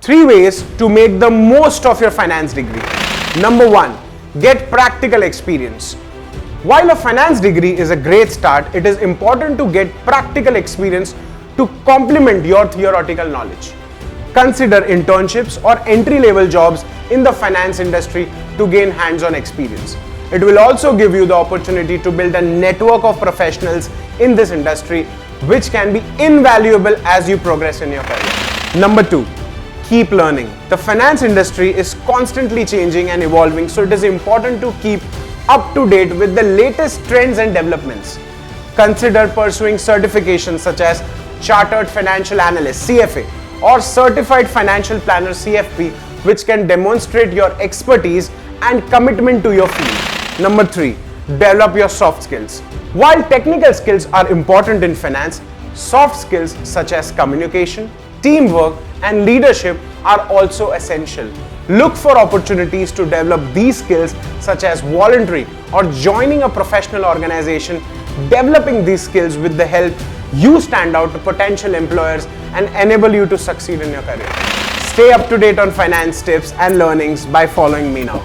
3 ways to make the most of your finance degree. Number 1, get practical experience. While a finance degree is a great start, it is important to get practical experience to complement your theoretical knowledge. Consider internships or entry-level jobs in the finance industry to gain hands-on experience. It will also give you the opportunity to build a network of professionals in this industry, which can be invaluable as you progress in your career. Number 2, keep learning. The finance industry is constantly changing and evolving, so it is important to keep up to date with the latest trends and developments. Consider pursuing certifications such as Chartered Financial Analyst (CFA) or Certified Financial Planner (CFP), which can demonstrate your expertise and commitment to your field. Number 3, develop your soft skills. While technical skills are important in finance, soft skills such as communication, teamwork, and leadership are also essential. Look for opportunities to develop these skills such as volunteering or joining a professional organization. Developing these skills will help you stand out to potential employers and enable you to succeed in your career. Stay up to date on finance tips and learnings by following me now.